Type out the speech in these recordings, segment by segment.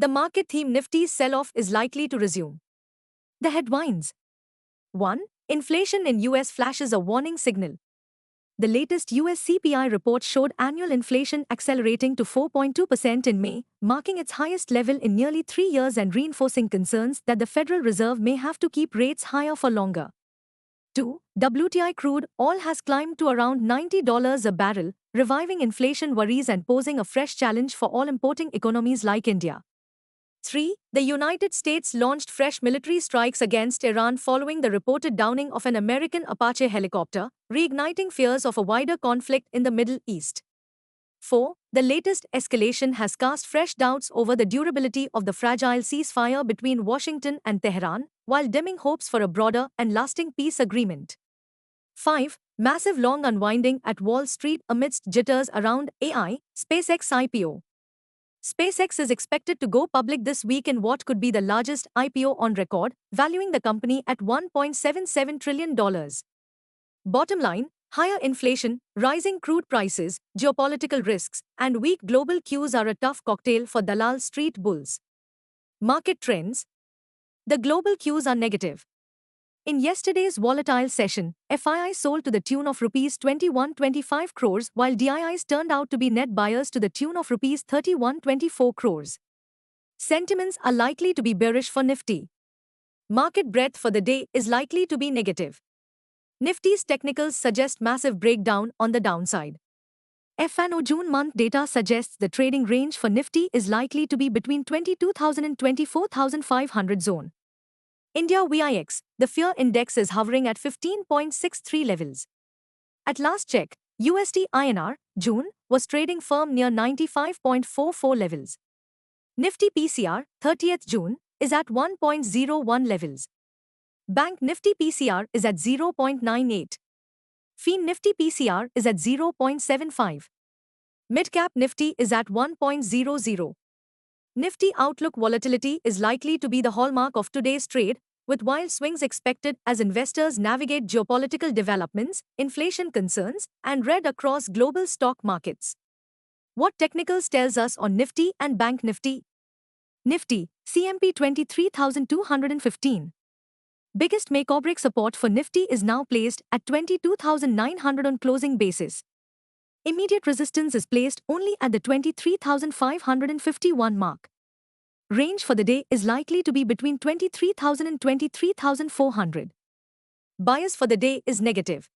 The market theme Nifty's sell-off is likely to resume. The headlines. 1. Inflation in US flashes a warning signal. The latest US CPI report showed annual inflation accelerating to 4.2% in May, marking its highest level in nearly 3 years and reinforcing concerns that the Federal Reserve may have to keep rates higher for longer. 2. WTI crude oil has climbed to around $90 a barrel, reviving inflation worries and posing a fresh challenge for all importing economies like India. 3. The United States launched fresh military strikes against Iran following the reported downing of an American Apache helicopter, reigniting fears of a wider conflict in the Middle East. 4. The latest escalation has cast fresh doubts over the durability of the fragile ceasefire between Washington and Tehran, while dimming hopes for a broader and lasting peace agreement. 5. Massive long unwinding at Wall Street amidst jitters around AI, SpaceX IPO. SpaceX is expected to go public this week in what could be the largest IPO on record, valuing the company at $1.77 trillion. Bottom line, higher inflation, rising crude prices, geopolitical risks, and weak global cues are a tough cocktail for Dalal Street bulls. Market trends. The global cues are negative. In yesterday's volatile session, FII sold to the tune of Rs 2125 crores while DIIs turned out to be net buyers to the tune of Rs 3124 crores. Sentiments are likely to be bearish for Nifty. Market breadth for the day is likely to be negative. Nifty's technicals suggest massive breakdown on the downside. FNO June month data suggests the trading range for Nifty is likely to be between 22,000 and 24,500 zone. India VIX, the fear index is hovering at 15.63 levels. At last check, USD INR, June, was trading firm near 95.44 levels. Nifty PCR, 30th June, is at 1.01 levels. Bank Nifty PCR is at 0.98. FIN Nifty PCR is at 0.75. Midcap Nifty is at 1.00. Nifty outlook volatility is likely to be the hallmark of today's trade, with wild swings expected as investors navigate geopolitical developments, inflation concerns, and red across global stock markets. What technicals tells us on Nifty and Bank Nifty? Nifty, CMP 23,215. Biggest make-or-break support for Nifty is now placed at 22,900 on closing basis. Immediate resistance is placed only at the 23,551 mark. Range for the day is likely to be between 23,000 and 23,400. Bias for the day is negative.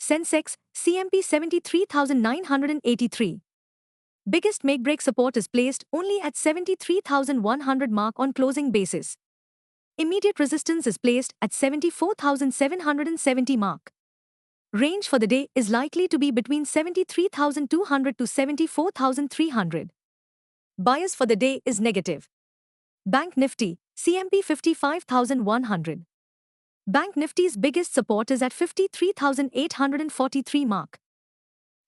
Sensex, CMP 73,983. Biggest make-break support is placed only at 73,100 mark on closing basis. Immediate resistance is placed at 74,770 mark. Range for the day is likely to be between 73,200 to 74,300. Bias for the day is negative. Bank Nifty, CMP 55,100. Bank Nifty's biggest support is at 53,843 mark.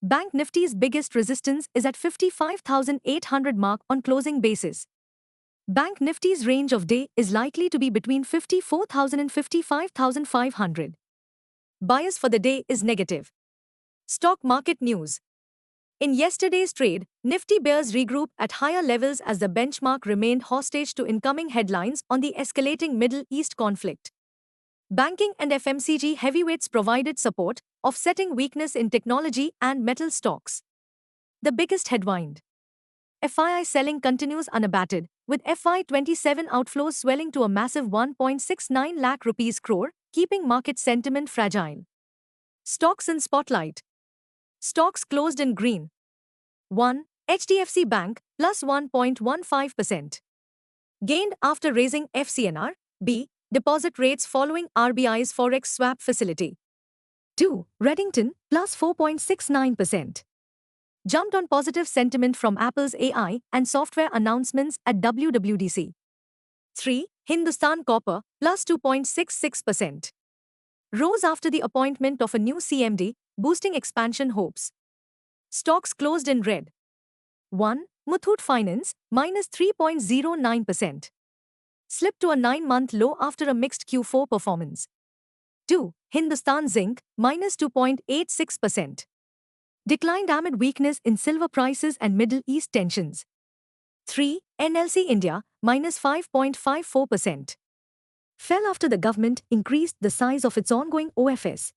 Bank Nifty's biggest resistance is at 55,800 mark on closing basis. Bank Nifty's range of day is likely to be between 54,000 and 55,500. Bias for the day is negative. Stock market news. In yesterday's trade, Nifty bears regroup at higher levels as the benchmark remained hostage to incoming headlines on the escalating Middle East conflict. Banking and FMCG heavyweights provided support, offsetting weakness in technology and metal stocks. The biggest headwind. FII selling continues unabated, with FY27 outflows swelling to a massive 1.69 lakh rupees crore, keeping market sentiment fragile. Stocks in spotlight. Stocks closed in green. 1. HDFC Bank, plus 1.15%. Gained after raising FCNR. B. Deposit rates following RBI's Forex swap facility. 2. Redington, plus 4.69%. Jumped on positive sentiment from Apple's AI and software announcements at WWDC. 3. Hindustan Copper, plus 2.66%. Rose after the appointment of a new CMD, boosting expansion hopes. Stocks closed in red. 1. Muthoot Finance, minus 3.09%. Slipped to a 9-month low after a mixed Q4 performance. 2. Hindustan Zinc, minus 2.86%. Declined amid weakness in silver prices and Middle East tensions. 3. NLC India, minus 5.54%. Fell after the government increased the size of its ongoing OFS,